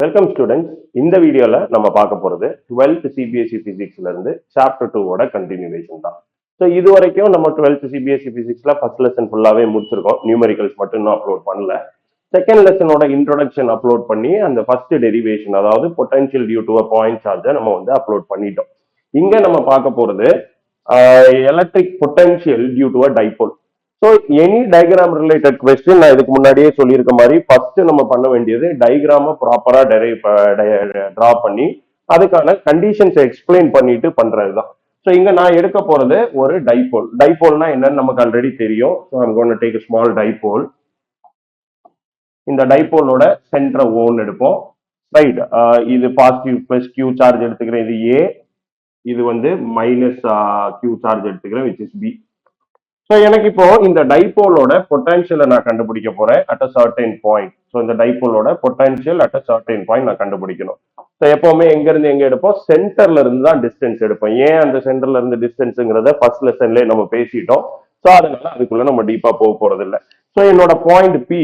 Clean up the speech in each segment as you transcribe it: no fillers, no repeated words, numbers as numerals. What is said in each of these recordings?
Welcome students. இந்த வீடியோல நம்ம பார்க்க போறது 12th சிபிஎஸ்இ பிசிக்ஸ்ல இருந்து சாப்டர் 2ஓட கண்டினியூவேஷன் தான். ஸோ இது வரைக்கும் நம்ம 12th சிபிஎஸ்இ பிசிக்ஸ்ல ஃபர்ஸ்ட் லெசன் ஃபுல்லாவே முடிச்சிருக்கோம். நியூமெரிக்கல்ஸ் மட்டும் இன்னும் அப்லோட் பண்ணல. செகண்ட் லெசனோட இன்ட்ரோடக்ஷன் அப்லோட் பண்ணி அந்த ஃபர்ஸ்ட் டெரிவேஷன், அதாவது potential due to a point சார்ஜை நம்ம வந்து அப்லோட் பண்ணிட்டோம். இங்க நம்ம பார்க்க போறது electric potential due to a dipole. So any diagram related question நான் இதுக்கு முன்னாடியே சொல்லியிருக்க மாதிரி ஃபர்ஸ்ட் நம்ம பண்ண வேண்டியது டயக்ராம ப்ராப்பரா டிரா பண்ணி அதுக்கான கண்டிஷன்ஸை எக்ஸ்பிளைன் பண்ணிட்டு பண்றதுதான். ஸோ இங்க நான் எடுக்க போறது ஒரு டைபோல். டைபோல்னா என்னன்னு நமக்கு ஆல்ரெடி தெரியும். So I'm gonna take small dipole. இந்த டைபோலோட சென்டரை ஓன்னு எடுப்போம். ரைட், இது பாசிட்டிவ் பிளஸ் கியூ சார்ஜ் எடுத்துக்கிறேன், இது ஏ. இது வந்து மைனஸ் கியூ சார்ஜ் எடுத்துக்கிறேன், விச் இஸ் பி. ஸோ எனக்கு இப்போ இந்த டைபோலோட பொட்டன்ஷியலை நான் கண்டுபிடிக்க போறேன் at a certain point. So இந்த டைபோலோட potential at a certain point நான் கண்டுபிடிக்கணும். ஸோ எப்பவுமே எங்க இருந்து எங்க எடுப்போம்? சென்டர்ல இருந்து தான் டிஸ்டன்ஸ் எடுப்போம். ஏன் அந்த சென்டர்ல இருந்து டிஸ்டன்ஸுங்கிறத ஃபர்ஸ்ட் லெசன்லேயே நம்ம பேசிட்டோம். ஸோ அதனால அதுக்குள்ள நம்ம டீப்பா போக போறது இல்லை. ஸோ என்னோட பாயிண்ட் பி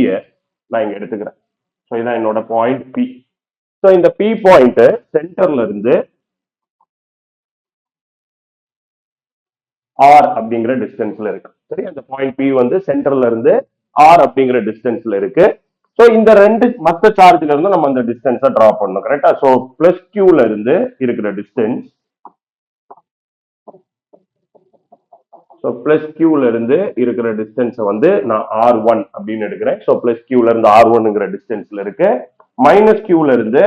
நான் இங்க எடுத்துக்கிறேன். ஸோ இதான் என்னோட பாயிண்ட் பி. ஸோ இந்த பி பாயிண்ட் சென்டர்ல இருந்து ஆர் அப்படிங்கிற டிஸ்டன்ஸ்ல இருக்கு. சரி, அந்த பாயிண்ட் பி வந்து சென்டர்ல இருந்து ஆர் அப்படிங்கிற டிஸ்டன்ஸ்ல இருக்கு. ஸோ இந்த ரெண்டு மற்ற சார்ஜ்ல இருந்து நம்ம அந்த டிஸ்டன்ஸை டிரா பண்ணணும். கரெக்டா? ஸோ பிளஸ் கியூல இருந்து இருக்கிற டிஸ்டன்ஸ், ஸோ பிளஸ் கியூல இருந்து இருக்கிற டிஸ்டன்ஸை வந்து நான் R1 அப்படின்னு எடுக்கிறேன். ஸோ பிளஸ் கியூல இருந்து R1ங்கிற டிஸ்டன்ஸ்ல இருக்கு. மைனஸ் கியூல இருந்து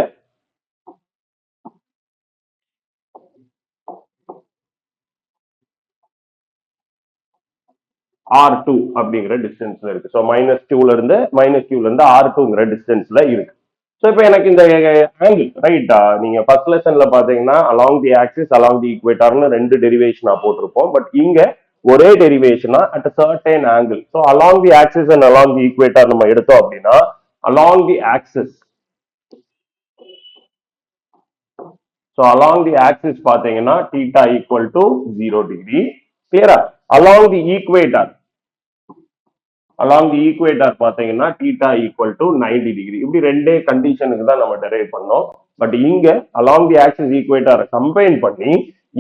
R2 அப்படிங்கிற டிஸ்டன்ஸ்ல இருக்கு. ஸோ மைனஸ் கியூல இருந்து R2ங்கிற டிஸ்டன்ஸ்ல இருக்கு. ஸோ இப்போ எனக்கு இந்த ஆங்கிள் ரைட்டா, நீங்க ஃபர்ஸ்ட் லெசன்ல பாத்தீங்கன்னா along the axis along the ஈக்குவேட்டர்னு ரெண்டு டெரிவேஷனா போட்டிருப்போம். பட் இங்க ஒரே டெரிவேஷனா at certain angle. So along the axis and along the equator நம்ம எடுத்தோம் அப்படின்னா along the axis, so along the axis பாத்தீங்கன்னா தீட்டா ஈக்குவல் டு 0 டிகிரி. கிளியரா? அலாங் தி ஈக்குவேட்டர் பாத்தீங்கன்னா தீட்டா ஈக்குவல் டு 90 டிகிரி. இப்படி ரெண்டே கண்டிஷனுக்கு தான் நம்ம டெரைவ் பண்ணோம். பட் இங்க along the axis equator combine பண்ணி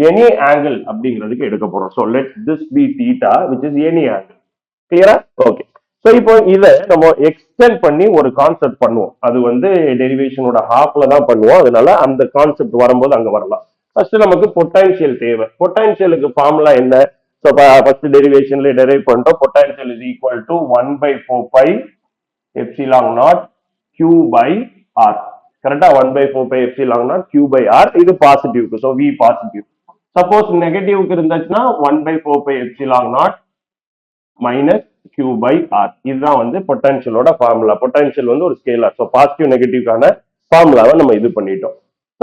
எனி ஆங்கிள் அப்படிங்கிறதுக்கு எடுக்க போறோம். So let this be theta which is any angle. கிளியரா? ஓகே. ஸோ இப்போ இதை நம்ம எக்ஸ்டெண்ட் பண்ணி ஒரு கான்செப்ட் பண்ணுவோம். அது வந்து டெரிவேஷனோட ஹாஃப்ல தான் பண்ணுவோம். அதனால அந்த கான்செப்ட் வரும்போது அங்க வரலாம். ஃபர்ஸ்ட் நமக்கு பொட்டன்ஷியல் தேவை. பொட்டன்ஷியலுக்கு ஃபார்முலா என்ன? So first derivation derive பண்ணிட்டோம். Potential is equal to 1 by 4 pi epsilon naught q by r. கரெக்டா? 1 by 4 pi epsilon naught q by r. இது positive. So v positive. Suppose நெகட்டிவ்க்கு இருந்துச்சுன்னா 1 by 4 pi epsilon naught minus q by r. இதுதான் வந்து பொட்டன்ஷியலோட formula. Potential வந்து ஒரு scalar. So positive நெகட்டிவ்கான ஃபார்முலாவை நம்ம இது பண்ணிட்டோம்.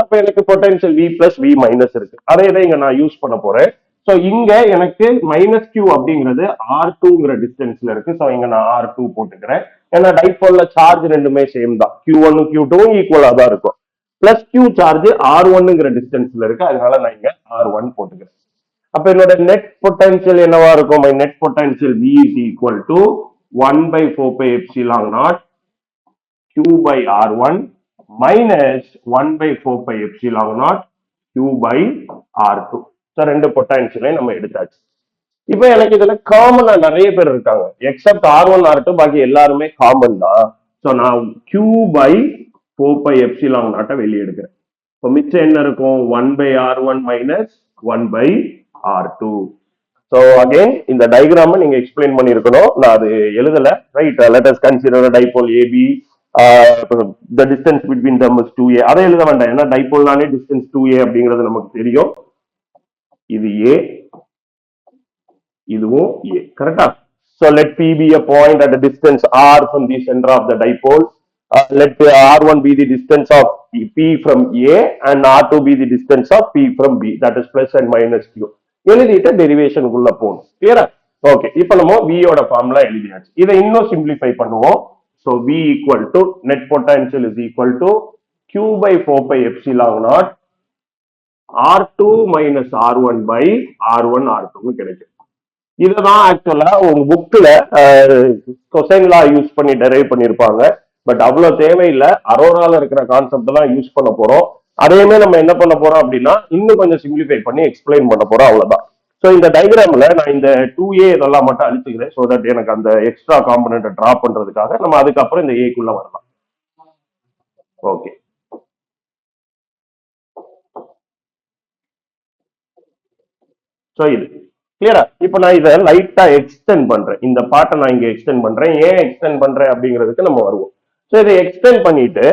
அப்ப எனக்கு potential v plus v minus இருக்கு. அதே தான் இங்க நான் யூஸ் பண்ண போறேன். ஸோ இங்க எனக்கு மைனஸ் கியூ அப்படிங்கிறது R2ங்கிற டிஸ்டன்ஸ்ல இருக்கு. ஸோ இங்க நான் R2 போட்டுக்கிறேன். ஏன்னா டைபோல்ல சார்ஜ் ரெண்டுமே சேம் தான். Q1 Q2 ஈக்குவலா தான் இருக்கும். பிளஸ் கியூ சார்ஜ் R1ங்கிற டிஸ்டன்ஸ்ல இருக்கு. அதனால நான் இங்க R1 போட்டுக்கிறேன். அப்ப என்னோட நெட் பொட்டன்ஷியல் என்னவா இருக்கும்? My net potential V is equal to 1 by 4 pi epsilon naught Q by R1 minus 1 by 4 pi epsilon naught Q by R2. ரெண்டு பொட்டன்ஷியலை நம்ம எடுத்தாச்சு. இப்ப எனக்கு இதுல காமனா நிறைய பேர் இருக்காங்க. எக்ஸப்ட் R1 R2 பாக்கி எல்லாருமே காமன் தான். சோ நான் Q by 4 pi epsilon naught வெளியே எடுக்கிறேன். இப்போ மிச்சம் என்ன இருக்கும்? 1 by R1 minus 1 by R2. So again இந்த டயக்ராம நீங்க எக்ஸ்பிளைன் பண்ணிருக்கணும். நான் அது எழுதல. Right, let us consider dipole AB. The distance between them is 2a. அதை எழுத வேண்டாம். ஏன்னா டைபோல்னாலே டிஸ்டன்ஸ் 2a அப்படிங்கிறது நமக்கு தெரியும். இது A, இதுவும் A. கரெக்டா? So let P be a point at a distance R from the center of the dipole. Let R1 be the distance of P from A and R2 be the distance of P from B. That is plus and minus Q. எழுதிட்டு derivation உள்ள போகணும். கிளியரா? Okay. இப்போ நம்ம V யோட formula எழுதியாச்சு. இதை இன்னும் சிம்பிளிஃபை பண்ணுவோம். So V equal to net potential is equal to Q by 4 pi epsilon naught R2 minus R1 by R1 R2 கிடைக்கும். இதுதான் ஆக்சுவலா உங்க புக்ல கொசைன் லா யூஸ் பண்ணி டெரைவ் பண்ணிருப்பாங்க. பட் அவ்வளவு தேவையில்லை. அரோரால இருக்கிற கான்செப்ட் தான் யூஸ் பண்ண போறோம். அதையுமே நம்ம என்ன பண்ண போறோம் அப்படின்னா இன்னும் கொஞ்சம் சிம்பிளிஃபை பண்ணி எக்ஸ்பிளைன் பண்ண போறோம், அவ்வளவுதான். ஸோ இந்த டயக்ராம்ல நான் இந்த 2A இதெல்லாம் மட்டும் அழிச்சுக்கிறேன். ஸோ தட் எனக்கு அந்த எக்ஸ்ட்ரா காம்பனண்ட்டை டிரா பண்றதுக்காக நம்ம அதுக்கப்புறம் இந்த ஏக்குள்ள வரலாம். ஓகே. ஸோ இது கிளியரா? இப்போ நான் இதை லைட்டா எக்ஸ்டெண்ட் பண்றேன். இந்த பாட்டை நான் இங்க எக்ஸ்டெண்ட் பண்றேன். ஏன் எக்ஸ்டெண்ட் பண்றேன் அப்படிங்கிறதுக்கு நம்ம வருவோம். ஸோ இதை எக்ஸ்டெண்ட் பண்ணிட்டு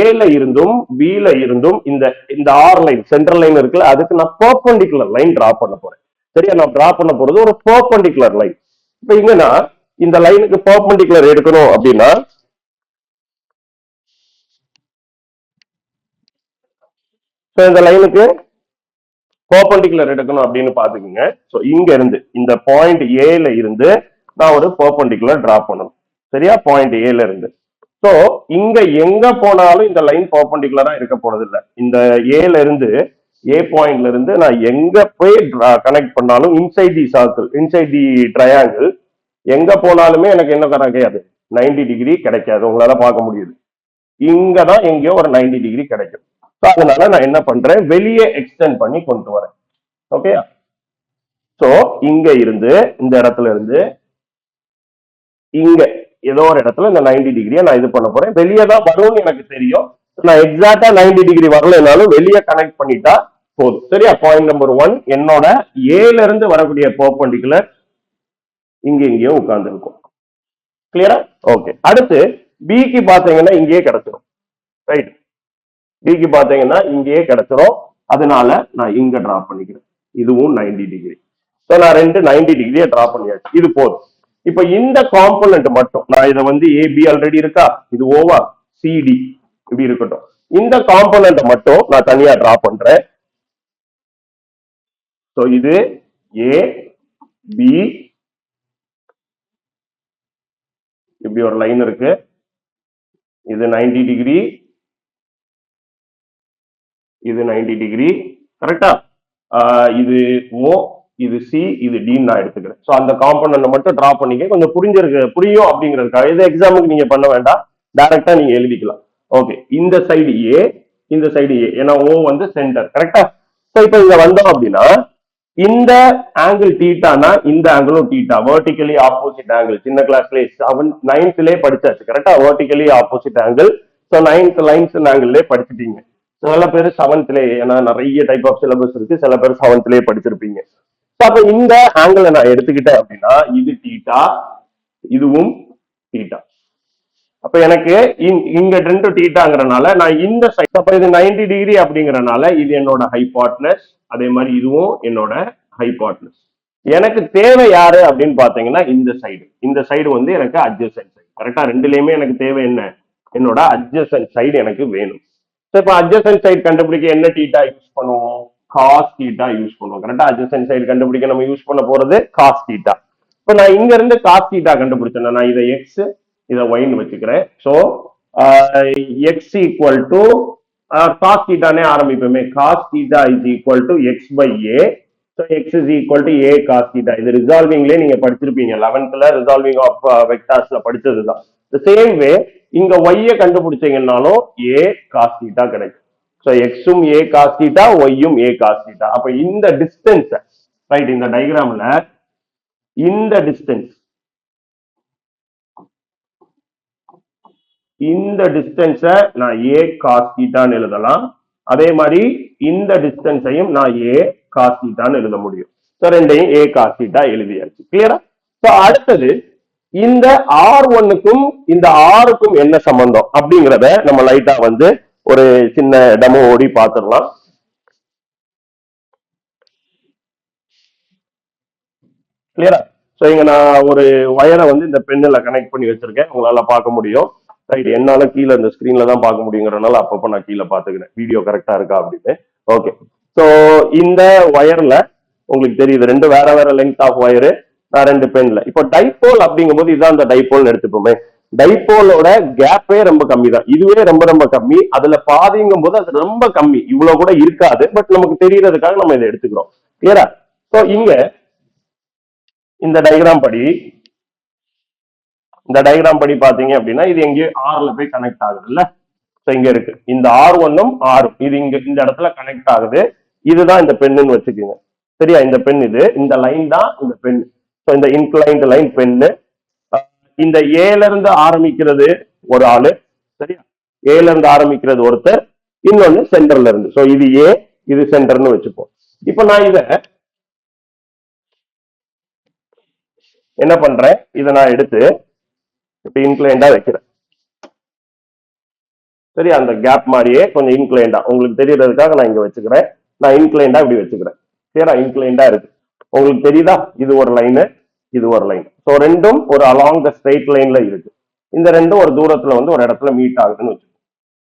ஏல இருந்தும் பில இருந்தும் இந்த இந்த ஆர் லைன் சென்ட்ரல் லைன் இருக்குல்ல, அதுக்கு நான் பெர்பெண்டிகுலர் லைன் டிரா பண்ண போறேன். சரியா? நான் டிரா பண்ண போறது ஒரு பெர்பெண்டிகுலர் லைன். இப்போ இங்க நான் இந்த லைனுக்கு பெர்பெண்டிகுலர் எடுக்கணும் அப்படின்னா இந்த லைனுக்கு பெர்பெண்டிகுலர் எடுக்கணும் அப்படின்னு பாத்துக்கோங்க. ஸோ இங்க இருந்து இந்த பாயிண்ட் ஏல இருந்து நான் ஒரு பெர்பெண்டிகுலர் டிரா பண்ணணும். சரியா? பாயிண்ட் ஏல இருந்து. ஸோ இங்க எங்க போனாலும் இந்த லைன் பெர்பெண்டிகுலரா இருக்க போறது இல்லை. இந்த ஏல இருந்து ஏ பாயிண்ட்ல இருந்து நான் எங்க போய் கனெக்ட் பண்ணாலும் inside the circle, inside the triangle, எங்க போனாலுமே எனக்கு என்ன கிடைக்காது, 90 டிகிரி கிடைக்காது. உங்களால பார்க்க முடியுது. இங்கதான் எங்கேயோ ஒரு 90 டிகிரி கிடைக்கும். ஸோ அதனால நான் என்ன பண்றேன், வெளியே எக்ஸ்டெண்ட் பண்ணி கொண்டு வரேன். ஓகே. ஸோ இங்க இருந்து இந்த இடத்துல இருந்து இங்க ஏதோ ஒரு இடத்துல இந்த 90 டிகிரியை நான் இது பண்ண போறேன். வெளியே தான் வரும்னு எனக்கு தெரியும். நான் எக்ஸாக்டா 90 டிகிரி வரலைனாலும் வெளியே கனெக்ட் பண்ணிட்டா போதும். சரியா? பாயிண்ட் நம்பர் 1 என்னோட ஏல இருந்து வரக்கூடிய பெர்பெண்டிகுலர் இங்க இங்கேயோ உட்கார்ந்து இருக்கும். கிளியரா? ஓகே. அடுத்து பிக்கு பாத்தீங்கன்னா இங்கேயே கிடைச்சிடும். ரைட்? பிக்கு பாத்தீங்கன்னா இங்கேயே கிடைச்சிடும். அதனால நான் இங்க டிரா பண்ணிக்கிறேன். இதுவும் 90 டிகிரி. நான் ரெண்டு 90 டிகிரியை டிரா பண்ணியாச்சு. இது போதும். இப்ப இந்த காம்பனன்ட் மட்டும் நான் இதை வந்து ஏபி ஆல்ரெடி இருக்கா, இது ஓவா சிடி இப்படி இருக்கட்டும். இந்த காம்பனன்ட் மட்டும் நான் தனியா டிரா பண்றேன். இது ஏ பி இப்படி ஒரு லைன் இருக்கு. இது 90 டிகிரி, இது 90 டிகிரி. கரெக்டா? இது ஓ, இது சி, இது டி நான் எடுத்துக்கிறேன். ஸோ அந்த காம்பனன்ட் மட்டும் டிரா பண்ணிக்க, கொஞ்சம் புரியும் அப்படிங்கிறதுக்காக. இது எக்ஸாமுக்கு நீங்க பண்ண வேண்டாம், டைரக்டா நீங்க எழுதிக்கலாம். ஓகே. இந்த சைடு ஏ, இந்த சைடு ஏ, ஏன்னா ஓ வந்து சென்டர். கரெக்டா? ஸோ இப்போ இங்க வந்தோம் அப்படின்னா இந்த ஆங்கிள் தீட்டானா இந்த ஆங்கிளும் தீட்டா, வெர்டிகலி ஆப்போசிட் ஆங்கிள். சின்ன கிளாஸ்ல 9th படிச்சாச்சு. கரெக்டா? Vertically opposite angle. So 9th lines ஆங்கிள்லயே படிச்சுட்டீங்க. சில பேர் 7th, ஏன்னா நிறைய டைப் ஆஃப் சிலபஸ் இருக்கு, சில பேர் 7th படிச்சிருப்பீங்க. அப்ப இந்த ஆங்கிள் நான் எடுத்துக்கிட்டேன் அப்படின்னா இது தீட்டா, இதுவும் தீட்டா. அப்ப எனக்கு இங்க 2 தீட்டாங்கிறனால நான் இந்த சைட், அப்ப இது 90 டிகிரி அப்படிங்கறனால இது என்னோட ஹைபாட்னஸ், அதே மாதிரி இதுவும் என்னோட ஹைபாட்னஸ். எனக்கு தேவை யாரு அப்படின்னு பாத்தீங்கன்னா இந்த சைடு. இந்த சைடு வந்து எனக்கு அட்ஜசன்ட் சைடு. கரெக்டா? ரெண்டுலயுமே எனக்கு தேவை என்ன, என்னோட அட்ஜசன்ட் சைடு எனக்கு வேணும். இப்ப அட்ஜசன்ட் சைடு கண்டுபிடிக்க என்ன தீட்டா யூஸ் பண்ணுவோம், காஸ் தீட்டா யூஸ் பண்ணுவோம். கரெக்டா? அட்ஜசன்ட் சைடு கண்டுபிடிக்க நம்ம யூஸ் பண்ண போறது காஸ் தீட்டா. இப்ப நான் இங்க இருந்து காஸ் தீட்டா கண்டுபிடிச்சேன். நான் இதை எக்ஸ், இதை ஒய்னு வச்சுக்கிறேன். So X equal to cos தீட்டானே ஆரம்பிப்போமே. Cos theta is equal to X by A. So X is equal to A cos theta. இது ரிசால்விங்லேயே நீங்க படிச்சிருப்பீங்க, 11th ரிசால்விங் ஆஃப் வெக்டார்ஸ்ல படிச்சதுதான். சேம் வே இங்க ஒய்ய கண்டுபிடிச்சீங்கன்னாலும் ஏ காஸ் தீட்டா கிடைக்கும். ஸோ எக்ஸும் ஏ காஸ் தீட்டா, ஒய்யும் ஏ காஸ் தீட்டா. அப்ப இந்த டிஸ்டன்ஸ், ரைட், இந்த டயக்ராம்ல இந்த டிஸ்டன்ஸ், இந்த டிஸ்டன்ஸ நான் ஏ காஸ் தீட்டான்னு எழுதலாம். அதே மாதிரி இந்த டிஸ்டன்ஸையும் நான் ஏ காஸ் தீட்டான்னு எழுத முடியும். ஸோ ரெண்டையும் ஏ காஸ் தீட்டா எழுதியாச்சு. கிளியரா? ஸோ அடுத்தது இந்த R1க்கும் இந்த ஆருக்கும் என்ன சம்பந்தம் அப்படிங்கிறத நம்ம லைட்டா வந்து ஒரு சின்ன டெமோ ஓடி பார்த்துடலாம். கிளியரா? ஸோ இங்க நான் ஒரு வயரை வந்து இந்த பெண்ணில் கனெக்ட் பண்ணி வச்சிருக்கேன், உங்களால பார்க்க முடியும். ரைட்? என்னால கீழே இந்த ஸ்கிரீன்ல தான் பார்க்க முடியுங்கிறனால அப்பப்போ நான் கீழே பார்த்துக்கிறேன் வீடியோ கரெக்டா இருக்கா அப்படின்னு. ஓகே. ஸோ இந்த வயர்ல உங்களுக்கு தெரியுது ரெண்டு வேற வேற லென்த் ஆஃப் வயரு, நான் ரெண்டு பென்ல. இப்போ டைபோல் அப்படிங்கும் போது இதுதான் இந்த டைபோல் எடுத்துப்போமே. டைபோலோட கேப்பே ரொம்ப கம்மி தான், இதுவே ரொம்ப ரொம்ப கம்மி. அதுல பாதிங்கும் போது அது ரொம்ப கம்மி, இவ்வளவு கூட இருக்காது. பட் நமக்கு தெரியறதுக்காக நம்ம இதை எடுத்துக்கிறோம். கிளியரா? ஸோ இங்க இந்த டயக்ராம் படி இந்த டயக்ராம் படி பாத்தீங்க அப்படின்னா இது எங்கேயோ ஆர்ல போய் கனெக்ட் ஆகுது இல்ல. இங்க இருக்கு இந்த R1ம் R இது இங்க இந்த இடத்துல கனெக்ட் ஆகுது. இதுதான் இந்த பெண்ணுன்னு வச்சுக்கோங்க. சரியா, இந்த பெண் இது இந்த லைன் தான் இந்த பெண். இந்த இன்க்ளைன்ட் லைன் பெண்ணு. இந்த ஏல இருந்து ஆரம்பிக்கிறது ஒரு ஆளு. சரியா, ஏல இருந்து ஆரம்பிக்கிறது ஒருத்தர், இன்னொன்னு சென்டர்ல இருந்து. சோ இது ஏ, இது சென்டர்னு வச்சுப்போம். இப்ப நான் இத என்ன பண்றேன், இதை நான் எடுத்து இப்ப இன்க்ளைண்டா வைக்கிறேன். சரி, அந்த கேப் மாதிரியே கொஞ்சம் இன்க்ளைண்டா உங்களுக்கு தெரியறதுக்காக நான் இங்க வச்சுக்கிறேன். நான் இன்க்ளைண்டா இப்படி வச்சுக்கிறேன். சரியா, இன்க்ளைண்டா இருக்கு. உங்களுக்கு தெரியுதா, இது ஒரு லைனு, இது ஒரு லைன். ஸோ ரெண்டும் ஒரு அலாங் த ஸ்ட்ரெயிட் லைன்ல இருக்கு. இந்த ரெண்டும் ஒரு தூரத்துல வந்து ஒரு இடத்துல மீட் ஆகுதுன்னு வச்சுக்கோங்க.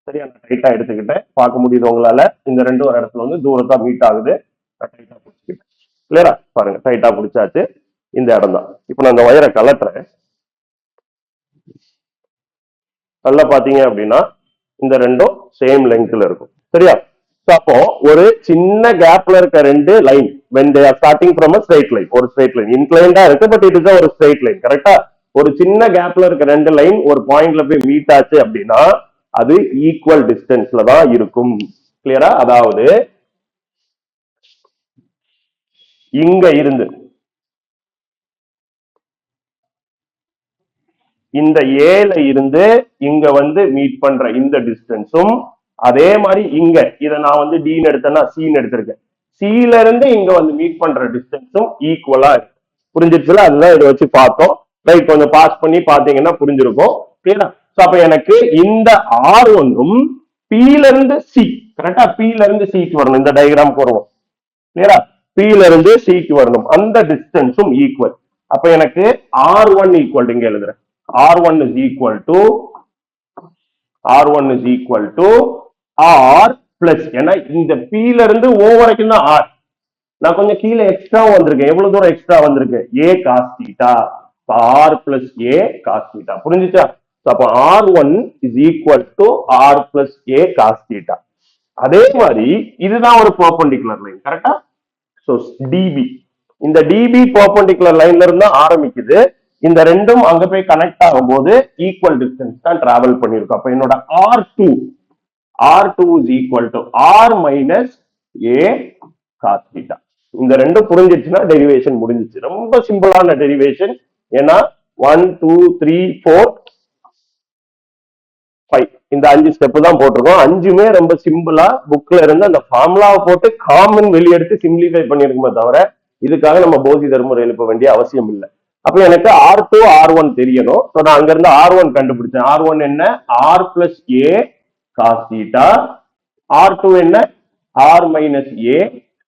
சரியா, நான் டைட்டா எடுத்துக்கிட்டேன், பார்க்க முடியுது உங்களால. இந்த ரெண்டும் ஒரு இடத்துல வந்து தூரத்தா மீட் ஆகுது. டைட்டா பிடிச்சிக்கிட்டேன். கிளியரா பாருங்க, டைட்டா பிடிச்சாச்சு. இந்த இடம் தான். இப்ப நான் இந்த ஒயரை கலட்டுறேன். நல்லா பாத்தீங்க அப்படின்னா இந்த ரெண்டும் சேம் லெங்க்ல இருக்கும். சரியா, அப்போ ஒரு சின்ன கேப்ல இருக்க ரெண்டு line when they are starting from a straight line, ஒரு ஸ்ட்ரெயிட் லைன் இன்க்ளைண்டா இருக்கு, பட் இட் இஸ் ஒரு ஸ்ட்ரெயிட் லைன். கரெக்டா, ஒரு சின்ன கேப்ல இருக்க ரெண்டு லைன் ஒரு பாயிண்ட்ல போய் மீட் ஆச்சு அப்படின்னா அது ஈக்குவல் டிஸ்டன்ஸ்ல தான் இருக்கும். கிளியரா, அதாவது இங்க இருந்து இந்த ஏல இருந்து இங்க வந்து மீட் பண்ற இந்த டிஸ்டன்ஸும், அதே மாதிரி இங்க இதை நான் வந்து டின்னு எடுத்தேன்னா சின்னு எடுத்திருக்கேன், சில இருந்து இங்க வந்து மீட் பண்ற டிஸ்டன்ஸும் ஈக்குவலா இருக்கு. புரிஞ்சிருச்சுல, அதுதான் இதை வச்சு பார்த்தோம். ரைட், கொஞ்சம் பாஸ் பண்ணி பாத்தீங்கன்னா புரிஞ்சிருக்கும். கிளியரா, அப்ப எனக்கு இந்த R1ம் Pல இருந்து சி, கரெக்டா, Pல இருந்து சிக்கு வரணும். இந்த டயக்ராம் வருவோம். கிளியரா, Pல இருந்து சிக்கு வரணும். அந்த டிஸ்டன்ஸும் ஈக்குவல். அப்ப எனக்கு R1 ஈக்குவல், இங்க எழுதுறேன், R1 is equal to R plus, ஏன்னா இந்த P ல இருந்து O வரைக்கும் தான் R. நான் கொஞ்சம் கீழே எக்ஸ்ட்ரா வந்திருக்கேன். எவ்வளவு தூரம் எக்ஸ்ட்ரா வந்திருக்கு, A cos theta. R plus A cos theta. புரிஞ்சுச்சா? அப்ப R1 is equal to R plus A cos theta. அதே மாதிரி இதுதான் ஒரு பெர்பெண்டிகுலர் லைன். கரெக்டா, சோ DB, இந்த DB பெர்பெண்டிகுலர் லைன்ல இருந்து ஆரம்பிக்குது. இந்த ரெண்டும் அங்க போய் கனெக்ட் ஆகும் போது ஈக்குவல் டிஸ்டன்ஸ் தான் டிராவல் பண்ணிருக்கும். அப்ப என்னோட R2 is equal to R minus A cos theta. இந்த ரெண்டும் புரிஞ்சிச்சுன்னா டெரிவேஷன் முடிஞ்சிச்சு. ரொம்ப சிம்பிளான டெரிவேஷன். ஏன்னா 1 2 3 4 5 இந்த 5 ஸ்டெப் தான் போட்டிருக்கோம். 5மே ரொம்ப சிம்பிளா புக்ல இருந்து அந்த ஃபார்முலாவை போட்டு காமன் வெளியெடுத்து சிம்பிளிஃபை பண்ணிருக்குமே தவிர இதுக்காக நம்ம போதி தர்மம் எழுப்ப வேண்டிய அவசியம் இல்லை. அப்ப எனக்கு R2 R1 தெரியணும். நான் அங்க இருந்து R1 கண்டுபிடிச்சேன். R1 என்ன, R plus A cos theta. R2 என்ன, R minus A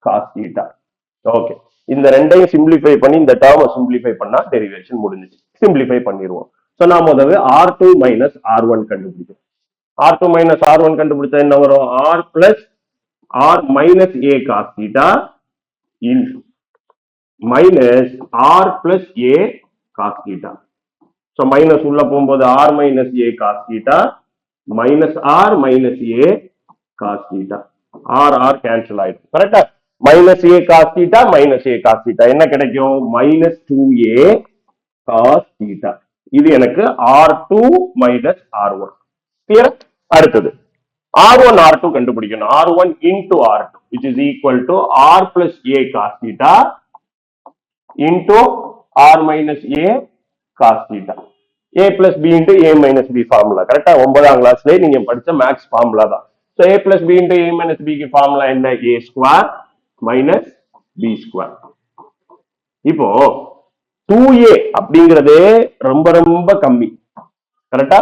cos theta. Okay, இந்த ரெண்டையும் சிம்பிளிஃபை பண்ணி இந்த டேர்மை சிம்பிளிஃபை பண்ணா டெரிவேஷன் முடிஞ்சிச்சு. சிம்பிளிஃபை பண்ணிடுவோம். சோ நான் முதல்ல R2 minus R1 கண்டுபிடிச்சேன். R2 minus R1 கண்டுபிடிச்சா என்ன வரும், R plus R minus A cos theta into minus R plus A cos theta. So minus உள்ள போகும்போது R minus A cos theta minus R minus A cos theta. R cancel ஆயிடும். கரெக்டா, minus A cos theta minus A cos theta என்ன கிடைக்கும், minus 2A cos theta. இது எனக்கு R2 minus R1. Clear. அடுத்தது R1 R2 கண்டுபிடிக்கணும். R1 into R2 which is equal to R plus A cos theta into R minus A cos theta. A plus B into A minus B formula. கரெக்டா, 9ஆம் கிளாஸ்ல நீங்க படிச்ச maths formula தான். So A plus B into A minus B க்கு formula என்ன, A square minus B square. இப்போ 2A அப்படிங்கிறது ரொம்ப ரொம்ப கம்மி. கரெக்டா,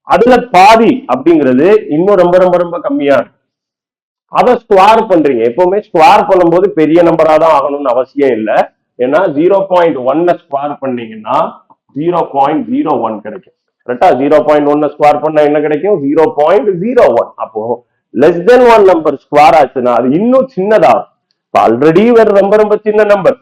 அதுல பாதி அப்படிங்கிறது இன்னும் ரொம்ப ரொம்ப ரொம்ப கம்மியா இருக்கு. அதை ஸ்கொயர் பண்றீங்க. எப்பவுமே ஸ்கொயர் பண்ணும்போது பெரிய நம்பரா தான் ஆகணும்னு அவசியம் இல்லை. ஏன்னா 0.1 ஸ்கொயர் பண்ணீங்கன்னா 0.01 கிடைக்கும். கரெக்டா, 0.1 ஸ்கொயர் பண்ணா என்ன கிடைக்கும், 0.01. அப்போ லெஸ் தென் 1 நம்பர் ஸ்கொயர் ஆச்சுன்னா அது இன்னும் சின்னதாகும். ஆல்ரெடி வேற ரொம்ப ரொம்ப சின்ன நம்பர்,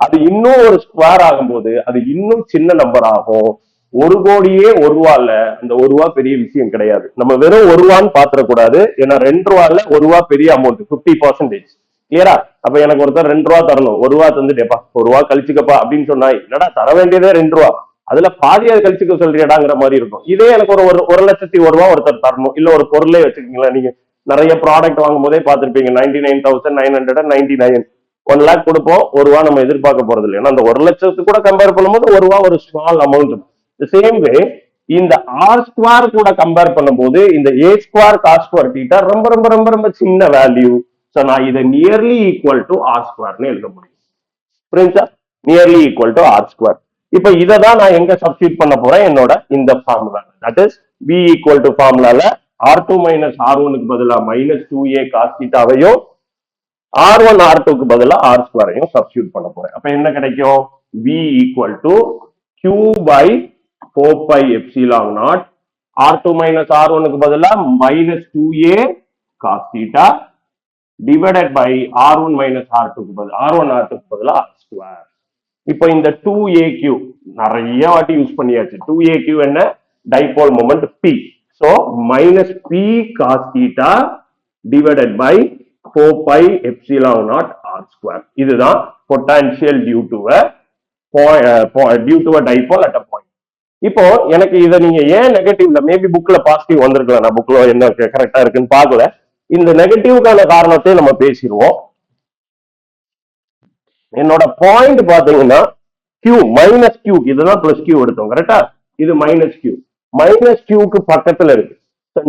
அது இன்னும் ஒரு ஸ்கொயர் ஆகும்போது அது இன்னும் சின்ன நம்பர் ஆகும். 1 கோடியே 1 ரூபால அந்த 1 ரூபா பெரிய விஷயம் கிடையாது. நம்ம வெறும் 1 ரூபான்னு பாத்திரக்கூடாது. ஏன்னா 2 ரூபால 1 ரூபா பெரிய அமௌண்ட், 50%. கிளியரா, அப்ப எனக்கு ஒருத்தர் 2 ரூபா தரணும், 1 ரூபா தந்துட்டேப்பா, 1 ரூபா கழிச்சுக்கப்பா அப்படின்னு சொன்னா என்னடா தர வேண்டியதே 2 ரூபா, அதுல பாதியாவது கழிச்சுக்க சொல்றியடாங்கிற மாதிரி இருக்கும். இதே எனக்கு ஒரு 1,01,000 ஒருத்தர் தரணும், இல்ல ஒரு பொருளே வச்சுக்கீங்களா, நீங்க நிறைய ப்ராடக்ட் வாங்கும் போதே பார்த்திருப்பீங்க, 99,999, 1 lakh கொடுப்போம், ₹1 நம்ம எதிர்பார்க்க போறது இல்லை. ஏன்னா அந்த 1,00,000 கூட கம்பேர் பண்ணும்போது ₹1 ஒரு ஸ்மால் அமௌண்ட். சேம் வே இந்த ஆர் ஸ்கொயர் கூட கம்பேர் பண்ணும்போது இந்த ஏ ஸ்கொயர் காஸ் ஸ்கொயர் தீட்டா ரொம்ப ரொம்ப ரொம்ப ரொம்ப சின்ன வேல்யூ. ஸோ நான் இதை நியர்லி ஈக்குவல் டு ஆர் ஸ்கொயர்னு எழுத முடியும். புரியுதா? Nearly equal to r square. இப்ப இதை தான் நான் எங்க சப்ஸ்டியூட் பண்ண போறேன், என்னோட இந்த formula. That is P equal to ஃபார்முலால R2 மைனஸ் R1க்கு பதிலா -2a காஸ் தீட்டாவையும் R1 R2க்கு பதிலா ஆர் ஸ்கொயரையும் சப்ஸ்டியூட் பண்ண போறேன். அப்ப என்ன கிடைக்கும்? V equal to Q by 4 pi epsilon naught R2 minus R1க்கு பதிலா -2a cos theta divided by R1 minus R2க்கு பதிலா R1 R2க்கு பதிலா R ஸ்கொயர். இப்போ இந்த 2aq நிறைய வாட்டி யூஸ் பண்ணியாச்சு. 2aq என்ன? Dipole moment P. So minus P cos theta divided by 4 pi epsilon naught R square. இதுதான் potential due to a dipole at a point. இப்போ எனக்கு இதை நீங்க ஏன் நெகட்டிவ்ல, மேபி புக்ல பாசிட்டிவ் வந்திருக்கலாம், நான் புக்ல என்ன கரெக்டா இருக்குன்னு பார்க்கல. இந்த நெகட்டிவ்கான காரணத்தை நம்ம பேசிடுவோம். என்னோட பாயிண்ட் பாத்தீங்கன்னா Q மைனஸ் Q, இதுதான் பிளஸ் Q எடுத்தோம் கரெக்டா, இது மைனஸ் Q. மைனஸ் Qக்கு பக்கத்துல இருக்கு.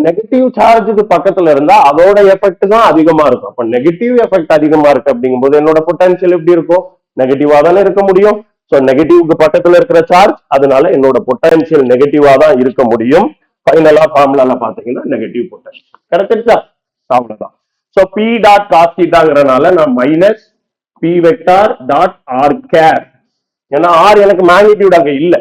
நெகட்டிவ் சார்ஜுக்கு பக்கத்துல இருந்தா அதோட எஃபெக்ட் தான் அதிகமா இருக்கும். அப்ப நெகட்டிவ் எஃபெக்ட் அதிகமா இருக்கு அப்படிங்கும்போது என்னோட பொட்டன்ஷியல் எப்படி இருக்கும்? நெகட்டிவா தானே இருக்க முடியும். சோ நெகட்டிவ்க்கு பக்கத்துல இருக்கிற சார்ஜ், அதனால என்னோட பொட்டன்ஷியல் நெகட்டிவா தான் இருக்க முடியும். ஃபைனலா ஃபார்முலால பாத்தீங்கன்னா நெகட்டிவ் பொட்டன்ஷியல் கிடைச்சிருச்சா? அவ்வளவுதான். சோ பி டாட் காஸ் தீட்டாங்கறனால நான் minus P vector dot R கேர், ஏன்னா ஆர் எனக்கு மேக்னிடியூட் அங்க இல்ல.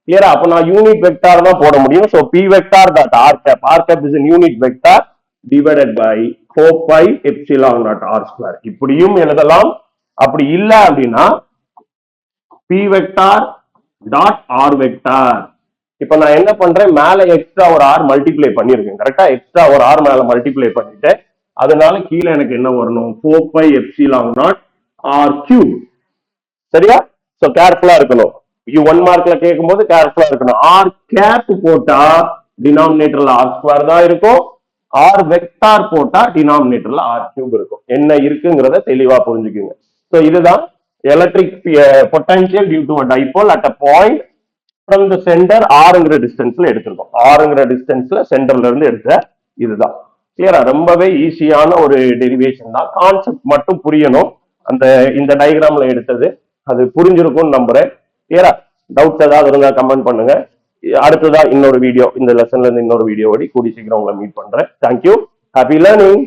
கிளியரா? அப்ப நான் யூனிட் வெக்டார் தான் போட முடியும். So p vector dot r cap, r cap is unit vector divided by 4 pi epsilon naught r square. இப்படியும் எழுதலாம். அப்படி இல்ல அப்படின்னா p vector dot r vector. இப்ப நான் என்ன பண்றேன், மேல எக்ஸ்ட்ரா ஒரு ஆர் மல்டிப்ளை பண்ணிருக்கேன் கரெக்டா, எக்ஸ்ட்ரா ஒரு ஆர் மேல மல்டிப்ளை பண்ணிட்டு அதனால கீழே எனக்கு என்ன வரணும், 4 pi epsilon naught r cube. சரியா? சோ கேர்ஃபுல்லா இருக்கணும். 1 மார்க்ல கேட்கும் போது கேர்ஃபுல்லா இருக்கணும். ஆர் கேப் போட்டா டினாமினேட்டர்ல ஆர் ஸ்கொயர் தான் இருக்கும், ஆர் வெக்டார் போட்டா டினாமினேட்டர்ல ஆர் கியூப் இருக்கும். என்ன இருக்குங்கிறத தெளிவா புரிஞ்சுக்குங்க. சோ இதுதான் electric potential due to a dipole at a point from the center ஆர்ங்கிற டிஸ்டன்ஸ்ல எடுத்திருக்கோம். ஆர்ங்கிற டிஸ்டன்ஸ்ல சென்டர்ல இருந்து எடுத்த இதுதான். கிளியரா? ரொம்பவே ஈஸியான ஒரு டெரிவேஷன் தான். கான்செப்ட் மட்டும் புரியணும். அந்த இந்த டயக்ராம்ல எடுத்தது அது புரிஞ்சிருக்கும்னு நம்புறேன். கிளியரா? டவுட்ஸ் ஏதாவது இருந்தா கமெண்ட் பண்ணுங்க. அடுத்ததா இன்னொரு வீடியோ, இந்த லெசன்ல இருந்து இன்னொரு வீடியோ ஓடி கூடி சீக்கிரம் உங்களை மீட் பண்றேன். தேங்க்யூ. Happy learning.